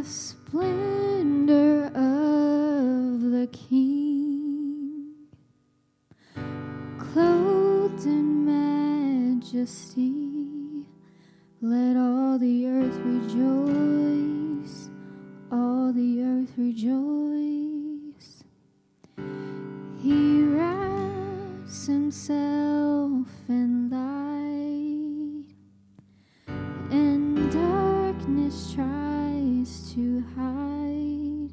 the splendor of the King, clothed in majesty. Let all the earth rejoice, all the earth rejoice. He wraps himself in light, and darkness tries to hide,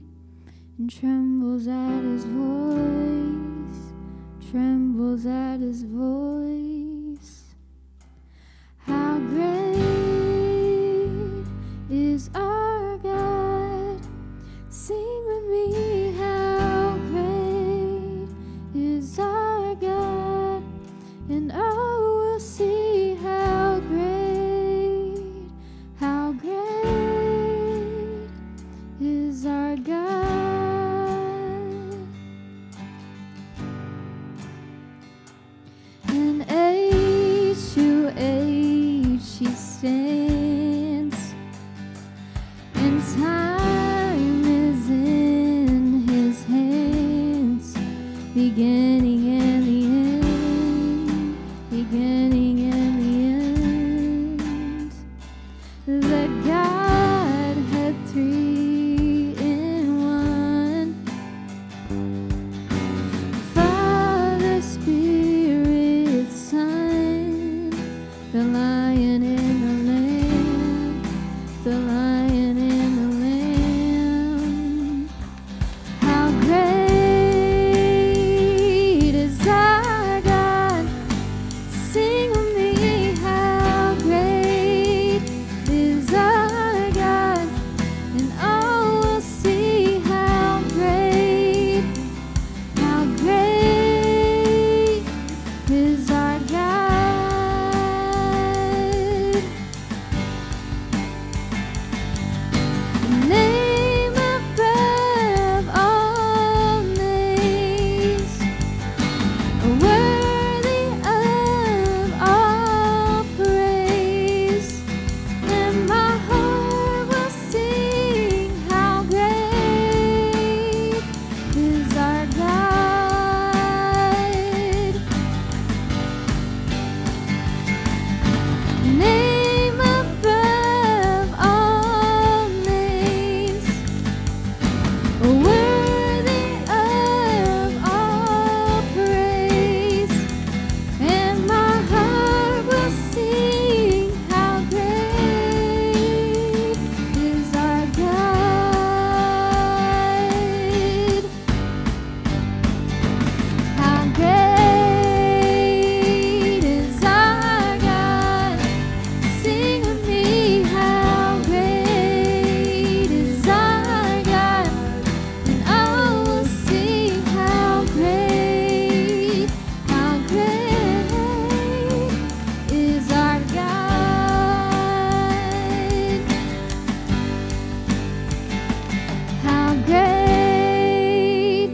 and trembles at his voice, trembles at his voice. How great is our God? Sing with me, how great is our God, and oh, we'll see how great is our God. And age to age he stands, and time is in his hands, beginning and the end, beginning and the end. The Godhead three in one, Father, Spirit, Son, the Lion and the Lamb, the Lion and the Lamb. How great is our God? Sing with me, how great is our God, and oh, we'll see how great is our God. Name above all names, worthy of all praise, and my heart will sing how great is our God. Name above all names, worthy of all praise, and my heart will sing how great is our God. How great is our God? Sing with me, how great is our God, and I will sing how great is our God. How great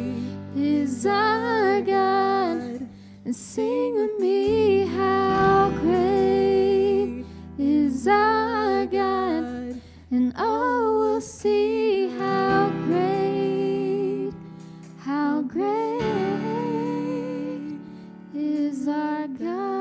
is our God? And sing with me, how great is our God, and oh, we'll see how great is our God.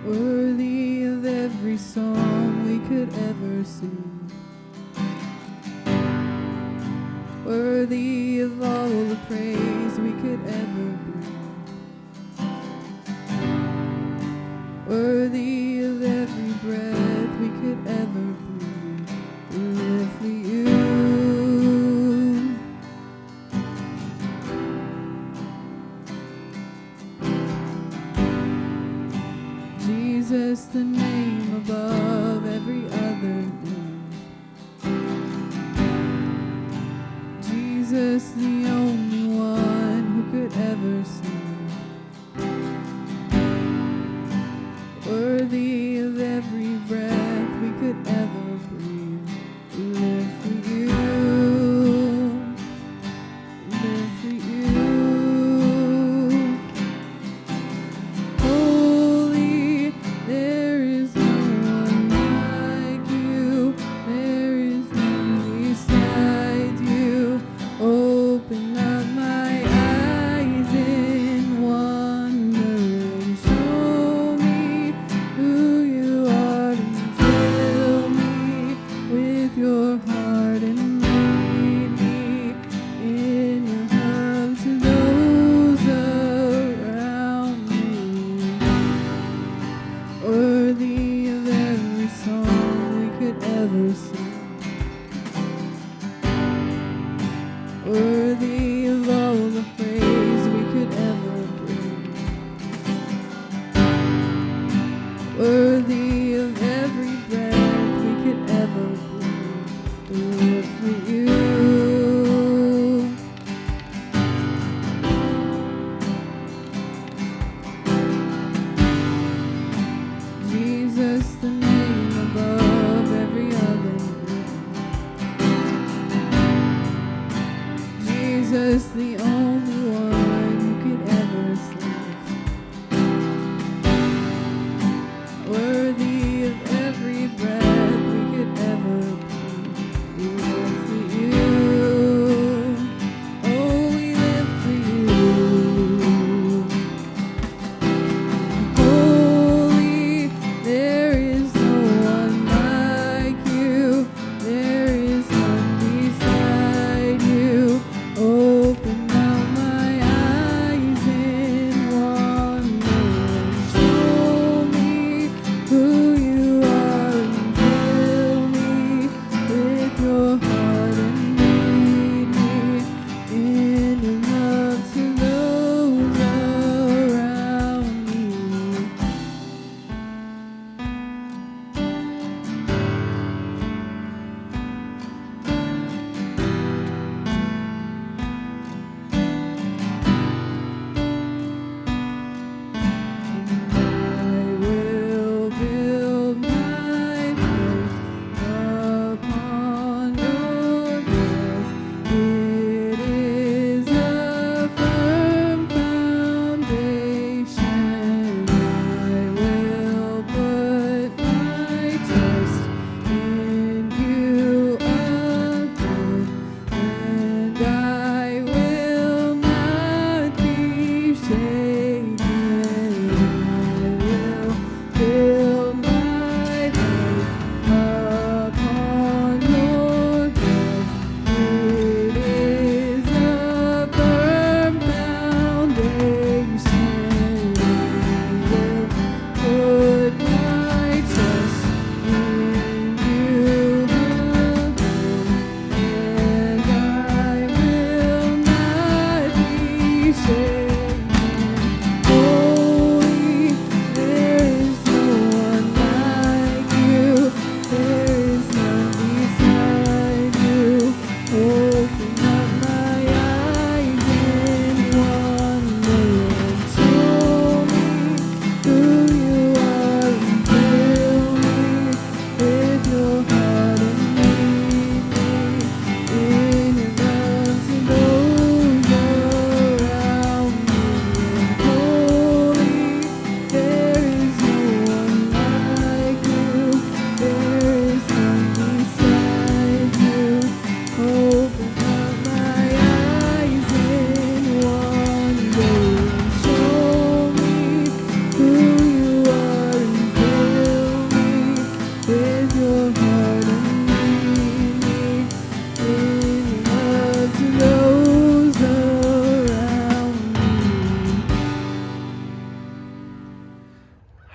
Worthy of every song we could ever sing, worthy of all the praise we could ever bring, worthy of every breath we could ever breathe. We live for you. Jesus, the name above every other name. Jesus, the only one who could ever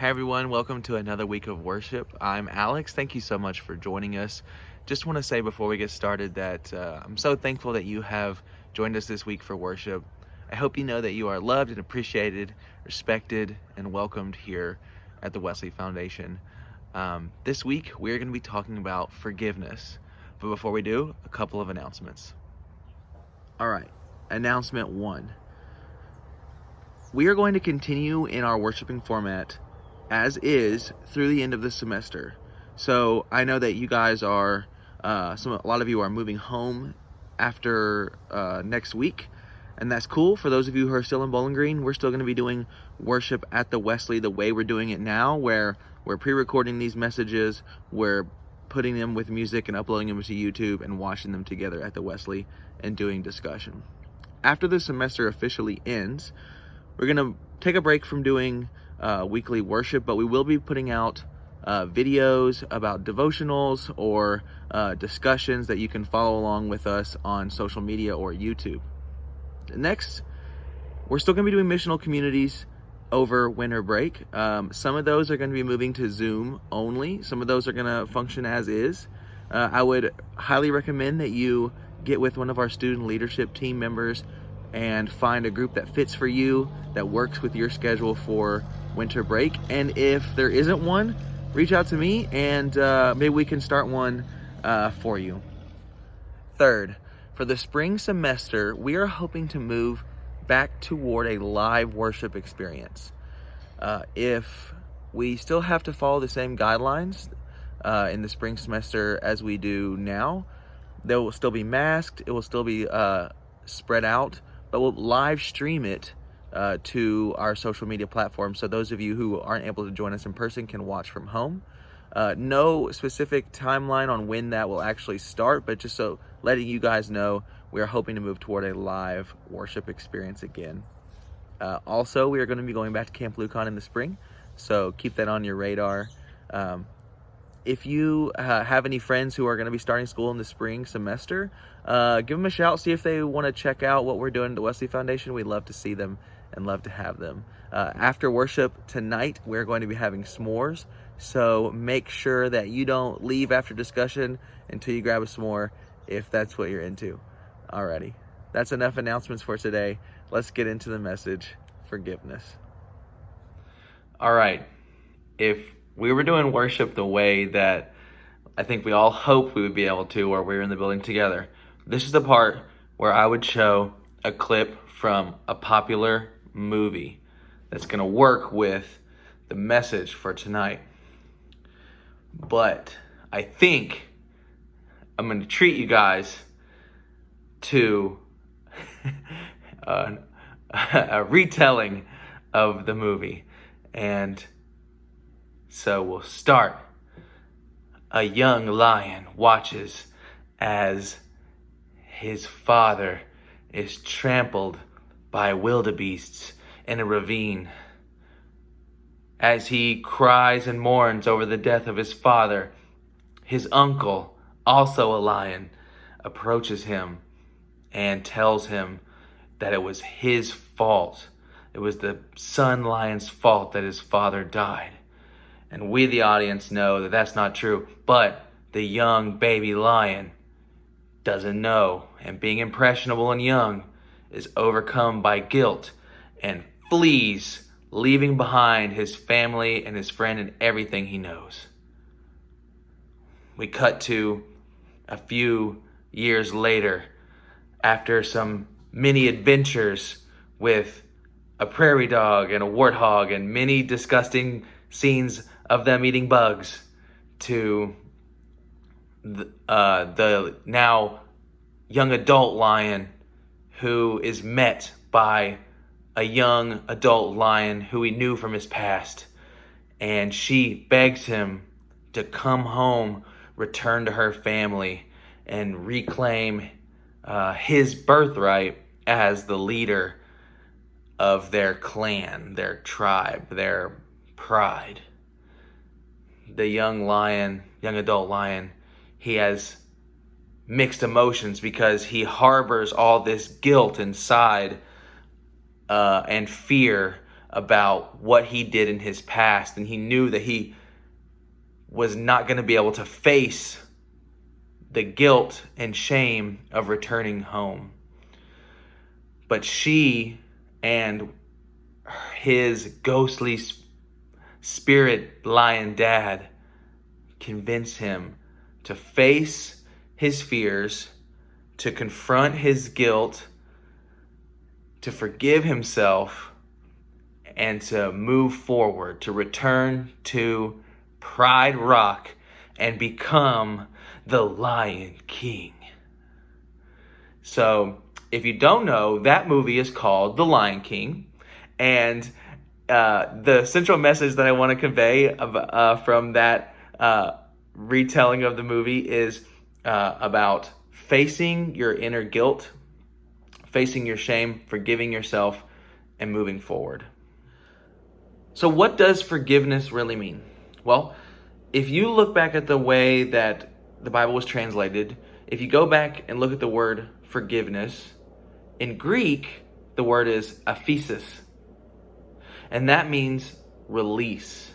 Hi everyone, welcome to another week of worship. I'm Alex. Thank you so much for joining us. Just want to say before we get started that I'm so thankful that you have joined us this week for worship. I hope you know that you are loved and appreciated, respected, and welcomed here at the Wesley Foundation. This week we're going to be talking about forgiveness. But before we do, a couple of announcements. All right, announcement 1. We are going to continue in our worshiping format as is through the end of the semester. So I know that you guys are, a lot of you are moving home after next week, and that's cool. For those of you who are still in Bowling Green, we're still going to be doing worship at the Wesley the way we're doing it now, where we're pre-recording these messages, we're putting them with music and uploading them to YouTube and watching them together at the Wesley and doing discussion. After the semester officially ends, we're going to take a break from doing weekly worship, but we will be putting out videos about devotionals or discussions that you can follow along with us on social media or YouTube. Next, we're still going to be doing missional communities over winter break. Some of those are going to be moving to Zoom only. Some of those are going to function as is. I would highly recommend that you get with one of our student leadership team members and find a group that fits for you, that works with your schedule for winter break. And if there isn't one, reach out to me and maybe we can start one for you. Third, for the spring semester, we are hoping to move back toward a live worship experience. If we still have to follow the same guidelines in the spring semester as we do now, they will still be masked, it will still be spread out, but we'll live stream it to our social media platforms, so those of you who aren't able to join us in person can watch from home. No specific timeline on when that will actually start, but just so letting you guys know, we are hoping to move toward a live worship experience again. Also, we are going to be going back to Camp Lucon in the spring, so keep that on your radar. If you have any friends who are going to be starting school in the spring semester, give them a shout, see if they want to check out what we're doing at the Wesley Foundation. We'd love to see them and love to have them. After worship tonight, we're going to be having s'mores, so make sure that you don't leave after discussion until you grab a s'more, if that's what you're into. Alrighty, that's enough announcements for today. Let's get into the message, forgiveness. All right, if we were doing worship the way that I think we all hope we would be able to, or we're in the building together, this is the part where I would show a clip from a popular movie that's going to work with the message for tonight. But I think I'm going to treat you guys to a retelling of the movie. And so we'll start. A young lion watches as his father is trampled by wildebeests in a ravine. As he cries and mourns over the death of his father, his uncle, also a lion, approaches him and tells him that it was his fault. It was the son lion's fault that his father died. And we, the audience, know that that's not true, but the young baby lion doesn't know, and being impressionable and young, is overcome by guilt and flees, leaving behind his family and his friend and everything he knows. We cut to a few years later, after some mini adventures with a prairie dog and a warthog and many disgusting scenes of them eating bugs, to the now young adult lion who is met by a young adult lion who he knew from his past. And she begs him to come home, return to her family, and reclaim his birthright as the leader of their clan, their tribe, their pride. The young adult lion, he has mixed emotions because he harbors all this guilt inside and fear about what he did in his past, and he knew that he was not going to be able to face the guilt and shame of returning home. But she and his ghostly spirit lion dad convince him to face his fears, to confront his guilt, to forgive himself, and to move forward, to return to Pride Rock and become the Lion King. So, if you don't know, that movie is called The Lion King, and the central message that I want to convey from that retelling of the movie is about facing your inner guilt, facing your shame, forgiving yourself, and moving forward. So what does forgiveness really mean? Well, if you look back at the way that the Bible was translated, if you go back and look at the word forgiveness, in Greek, the word is aphesis, and that means release.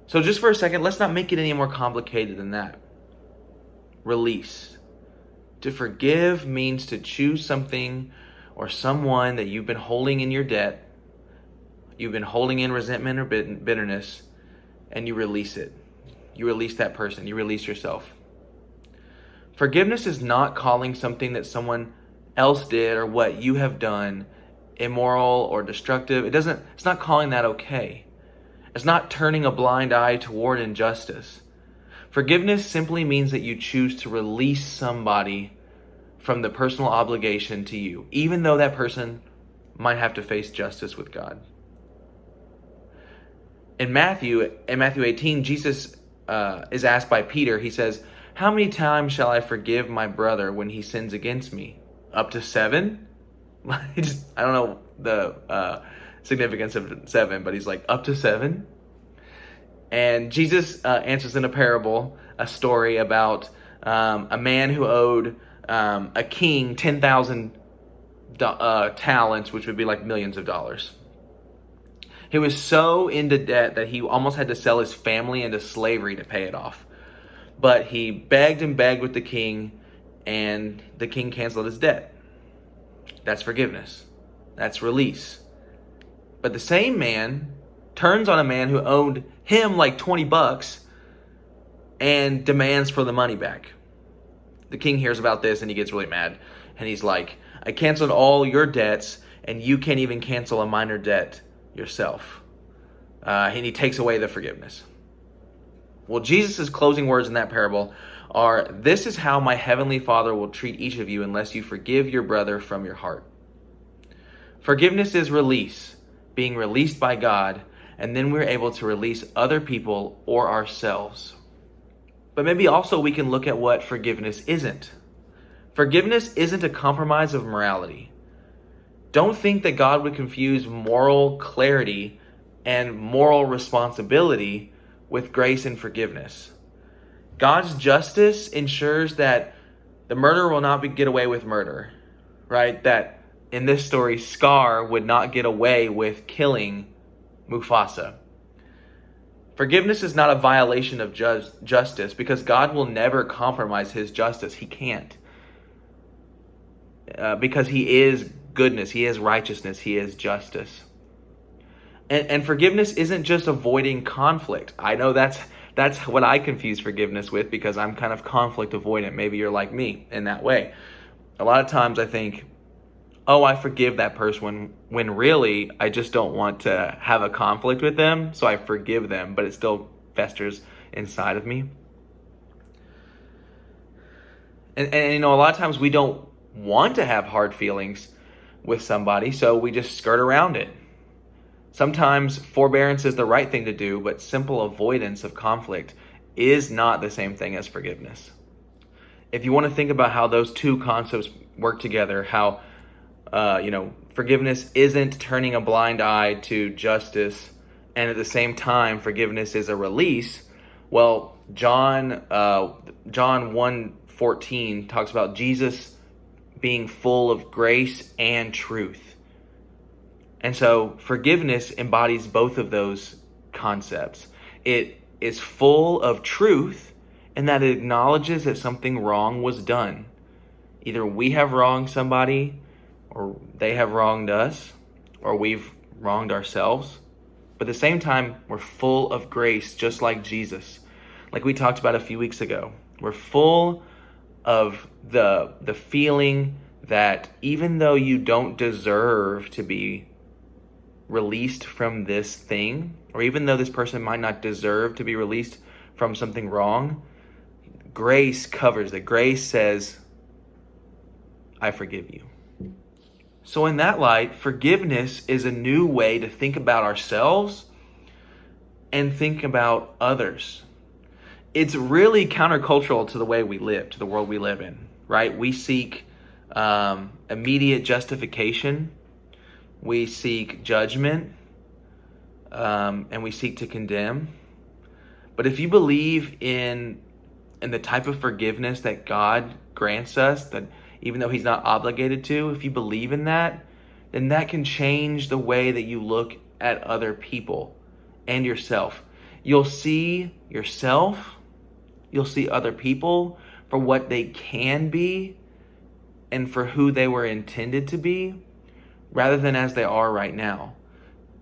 So just for a second, let's not make it any more complicated than that. Release. To forgive means to choose something or someone that you've been holding in your debt, you've been holding in resentment or bitterness, and you release it. You release that person. You release yourself. Forgiveness is not calling something that someone else did or what you have done immoral or destructive. It's not calling that okay. It's not turning a blind eye toward injustice. Forgiveness simply means that you choose to release somebody from the personal obligation to you, even though that person might have to face justice with God. In Matthew 18, Jesus is asked by Peter, he says, "How many times shall I forgive my brother when he sins against me? Up to 7? I don't know the significance of 7, but he's like, up to 7? And Jesus answers in a parable, a story about a man who owed a king 10,000 talents, which would be like millions of dollars. He was so into debt that he almost had to sell his family into slavery to pay it off. But he begged and begged with the king, and the king canceled his debt. That's forgiveness. That's release. But the same man turns on a man who owed him like $20 and demands for the money back. The king hears about this and he gets really mad. And he's like, I canceled all your debts and you can't even cancel a minor debt yourself. And he takes away the forgiveness. Well, Jesus' closing words in that parable are, this is how my heavenly Father will treat each of you unless you forgive your brother from your heart. Forgiveness is release, being released by God, and then we're able to release other people or ourselves. But maybe also we can look at what forgiveness isn't. Forgiveness isn't a compromise of morality. Don't think that God would confuse moral clarity and moral responsibility with grace and forgiveness. God's justice ensures that the murderer will not get away with murder, right? That in this story, Scar would not get away with killing Mufasa. Forgiveness is not a violation of justice because God will never compromise his justice. He can't. Because he is goodness, he is righteousness, he is justice. And forgiveness isn't just avoiding conflict. I know that's what I confuse forgiveness with because I'm kind of conflict avoidant. Maybe you're like me in that way. A lot of times I think, oh, I forgive that person when really I just don't want to have a conflict with them, so I forgive them, but it still festers inside of me. And a lot of times we don't want to have hard feelings with somebody, so we just skirt around it. Sometimes forbearance is the right thing to do, but simple avoidance of conflict is not the same thing as forgiveness. If you want to think about how those two concepts work together, how forgiveness isn't turning a blind eye to justice, and at the same time, forgiveness is a release. Well, John 1:14 talks about Jesus being full of grace and truth. And so forgiveness embodies both of those concepts. It is full of truth in that it acknowledges that something wrong was done. Either we have wronged somebody, or they have wronged us, or we've wronged ourselves. But at the same time, we're full of grace, just like Jesus. Like we talked about a few weeks ago. We're full of the feeling that even though you don't deserve to be released from this thing, or even though this person might not deserve to be released from something wrong, grace covers it. Grace says, I forgive you. So in that light, forgiveness is a new way to think about ourselves and think about others. It's really countercultural to the way we live, to the world we live in, right? We seek immediate justification. We seek judgment, and we seek to condemn. But if you believe in the type of forgiveness that God grants us, that even though he's not obligated to, if you believe in that, then that can change the way that you look at other people and yourself. You'll see yourself, you'll see other people for what they can be and for who they were intended to be, rather than as they are right now.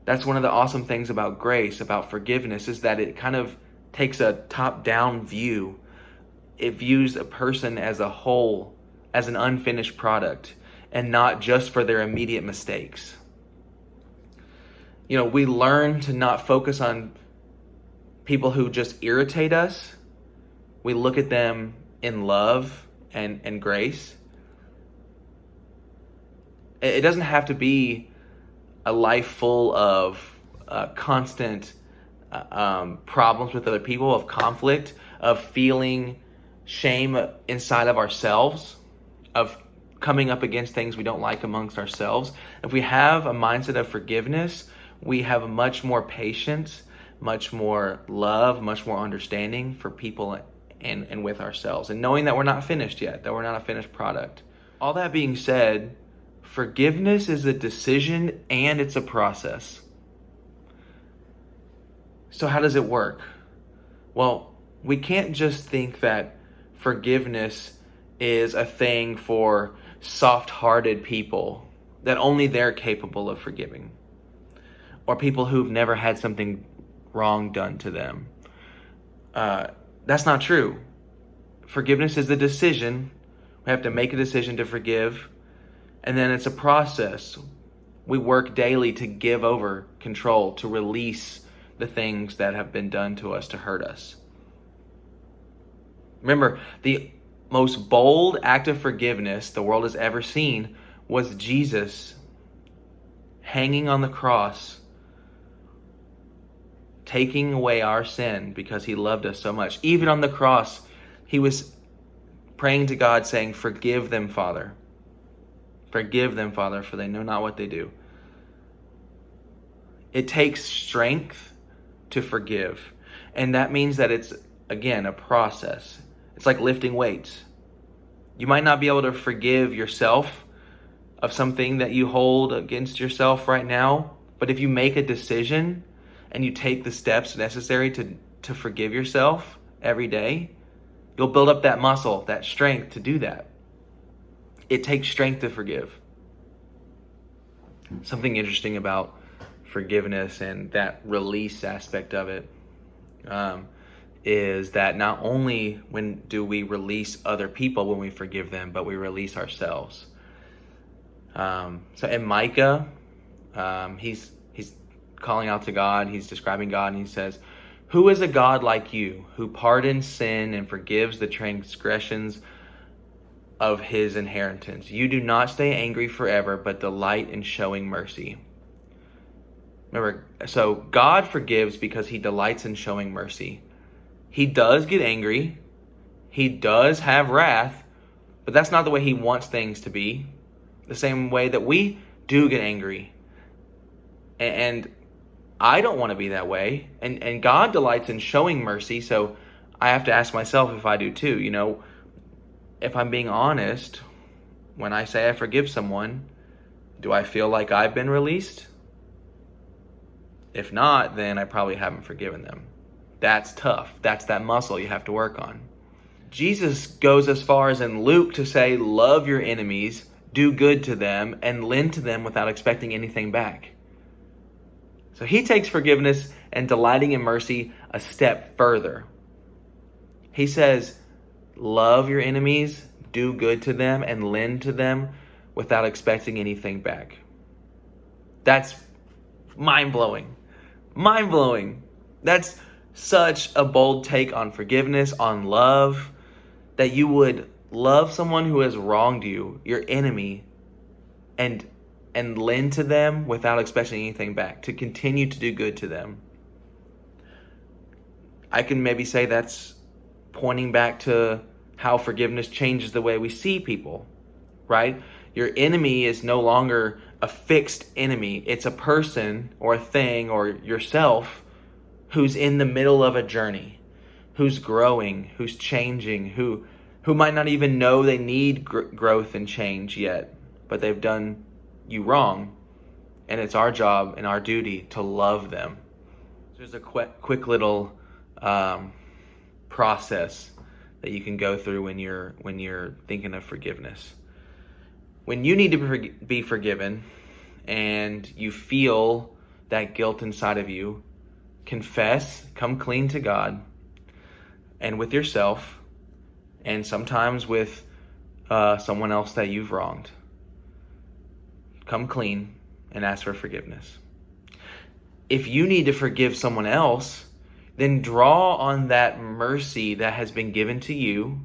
That's one of the awesome things about grace, about forgiveness, is that it kind of takes a top-down view. It views a person as a whole, as an unfinished product, and not just for their immediate mistakes. We learn to not focus on people who just irritate us. We look at them in love and grace. It doesn't have to be a life full of constant problems with other people, of conflict, of feeling shame inside of ourselves, of coming up against things we don't like amongst ourselves. If we have a mindset of forgiveness, we have much more patience, much more love, much more understanding for people and with ourselves, and knowing that we're not finished yet, that we're not a finished product. All that being said, forgiveness is a decision and it's a process. So how does it work? Well, we can't just think that forgiveness is a thing for soft-hearted people, that only they're capable of forgiving, or people who've never had something wrong done to them. That's not true. Forgiveness is a decision. We have to make a decision to forgive, and then it's a process. We work daily to give over control, to release the things that have been done to us to hurt us. Remember, the most bold act of forgiveness the world has ever seen was Jesus hanging on the cross, taking away our sin because he loved us so much. Even on the cross, he was praying to God saying, forgive them, Father. Forgive them, Father, for they know not what they do. It takes strength to forgive. And that means that it's, again, a process. It's like lifting weights. You might not be able to forgive yourself of something that you hold against yourself right now, but if you make a decision and you take the steps necessary to forgive yourself every day, you'll build up that muscle, that strength to do that. It takes strength to forgive. Something interesting about forgiveness and that release aspect of it is that not only when do we release other people when we forgive them, but we release ourselves. So in Micah, he's calling out to God. He's describing God, and he says, "Who is a God like you, who pardons sin and forgives the transgressions of his inheritance? You do not stay angry forever, but delight in showing mercy." Remember, so God forgives because he delights in showing mercy. He does get angry. He does have wrath, but that's not the way he wants things to be. The same way that we do get angry. And I don't want to be that way. And God delights in showing mercy, so I have to ask myself if I do too. If I'm being honest, when I say I forgive someone, do I feel like I've been released? If not, then I probably haven't forgiven them. That's tough. That's that muscle you have to work on. Jesus goes as far as in Luke to say, love your enemies, do good to them, and lend to them without expecting anything back. So he takes forgiveness and delighting in mercy a step further. He says, love your enemies, do good to them, and lend to them without expecting anything back. That's mind-blowing. Mind-blowing. That's such a bold take on forgiveness, on love, that you would love someone who has wronged you, your enemy, and lend to them without expecting anything back, to continue to do good to them. I can maybe say that's pointing back to how forgiveness changes the way we see people, right? Your enemy is no longer a fixed enemy. It's a person or a thing or yourself who's in the middle of a journey, who's growing, who's changing, who might not even know they need growth and change yet, but they've done you wrong, and it's our job and our duty to love them. There's a quick little process that you can go through when you're thinking of forgiveness. When you need to be forgiven and you feel that guilt inside of you, confess, come clean to God and with yourself, and sometimes with someone else that you've wronged. Come clean and ask for forgiveness. If you need to forgive someone else, then draw on that mercy that has been given to you,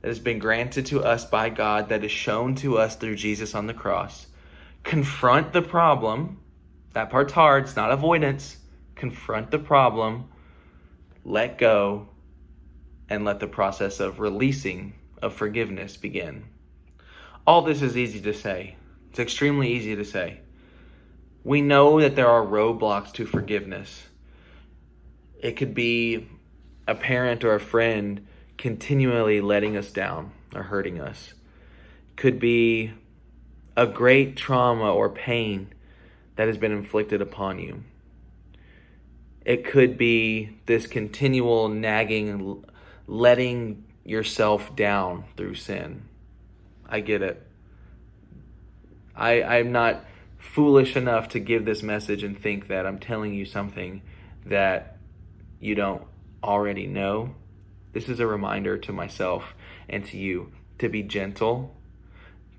that has been granted to us by God, that is shown to us through Jesus on the cross. Confront the problem. That part's hard. It's not avoidance. Confront the problem. Let go. And let the process of releasing, of forgiveness begin. All this is easy to say. It's extremely easy to say. We know that there are roadblocks to forgiveness. It could be a parent or a friend continually letting us down or hurting us. It could be a great trauma or pain that has been inflicted upon you. It could be this continual nagging, letting yourself down through sin. I get it. I'm not foolish enough to give this message and think that I'm telling you something that you don't already know. This is a reminder to myself and to you to be gentle,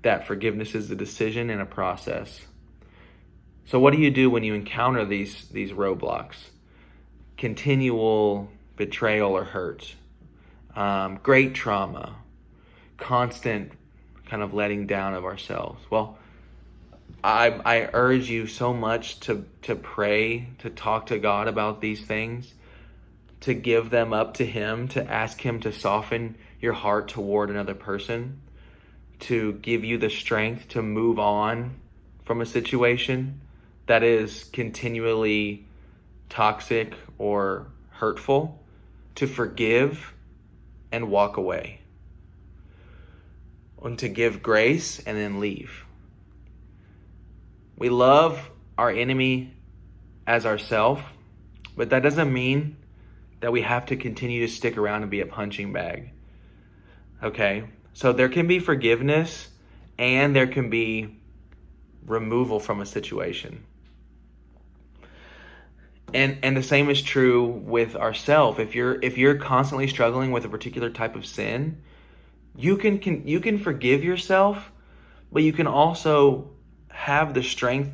that forgiveness is a decision and a process. So what do you do when you encounter these roadblocks? Continual betrayal or hurt, great trauma, constant kind of letting down of ourselves. Well, I urge you so much to pray, to talk to God about these things, to give them up to Him, to ask Him to soften your heart toward another person, to give you the strength to move on from a situation that is continually toxic or hurtful, to forgive and walk away, and to give grace and then leave. We love our enemy as ourself, but that doesn't mean that we have to continue to stick around and be a punching bag. Okay? So there can be forgiveness and there can be removal from a situation. And the same is true with ourselves. If you're constantly struggling with a particular type of sin, you can forgive yourself, but you can also have the strength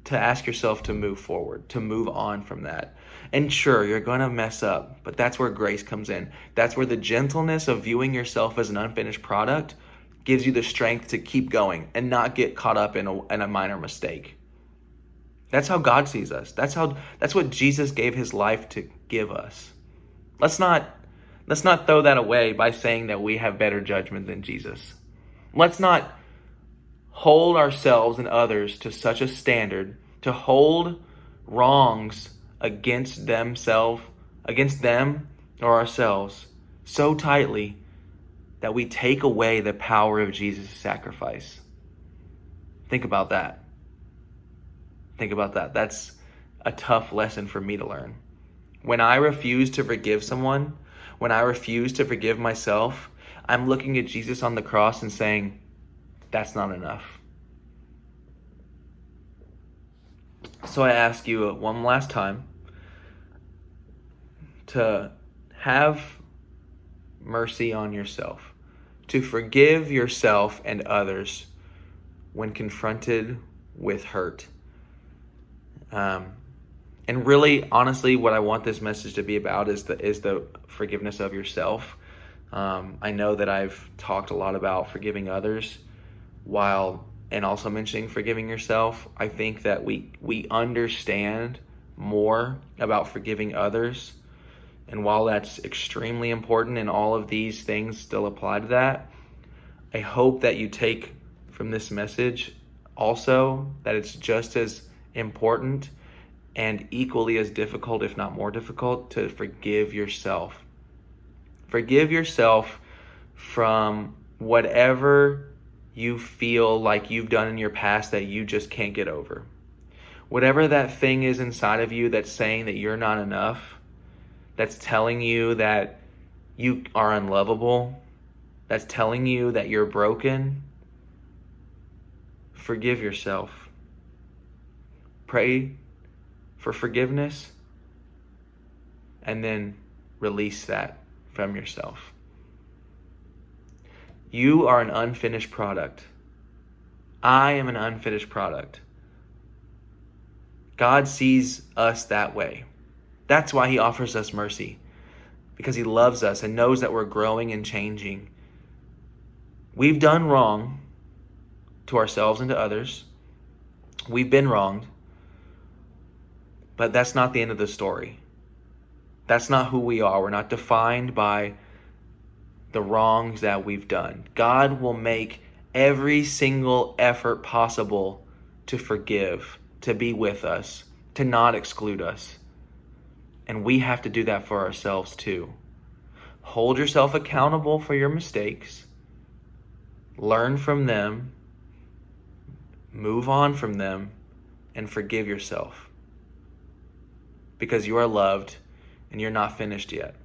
to ask yourself to move forward, to move on from that. And sure, you're going to mess up, but that's where grace comes in. That's where the gentleness of viewing yourself as an unfinished product gives you the strength to keep going and not get caught up in a minor mistake. That's how God sees us. That's what Jesus gave His life to give us. Let's not throw that away by saying that we have better judgment than Jesus. Let's not hold ourselves and others to such a standard, to hold wrongs against them or ourselves so tightly that we take away the power of Jesus' sacrifice. Think about that. Think about that. That's a tough lesson for me to learn. When I refuse to forgive someone, when I refuse to forgive myself, I'm looking at Jesus on the cross and saying, that's not enough. So I ask you one last time to have mercy on yourself, to forgive yourself and others when confronted with hurt. And really, honestly, what I want this message to be about is the forgiveness of yourself. I know that I've talked a lot about forgiving others and also mentioning forgiving yourself. I think that we understand more about forgiving others. And while that's extremely important and all of these things still apply to that, I hope that you take from this message also that it's just as important and equally as difficult, if not more difficult, to forgive yourself. Forgive yourself from whatever you feel like you've done in your past that you just can't get over. Whatever that thing is inside of you that's saying that you're not enough, that's telling you that you are unlovable, that's telling you that you're broken, forgive yourself. Pray for forgiveness and then release that from yourself. You are an unfinished product. I am an unfinished product. God sees us that way. That's why he offers us mercy, because he loves us and knows that we're growing and changing. We've done wrong to ourselves and to others. We've been wronged, but that's not the end of the story. That's not who we are. We're not defined by the wrongs that we've done. God will make every single effort possible to forgive, to be with us, to not exclude us. And we have to do that for ourselves too. Hold yourself accountable for your mistakes. Learn from them. Move on from them and forgive yourself. Because you are loved and you're not finished yet.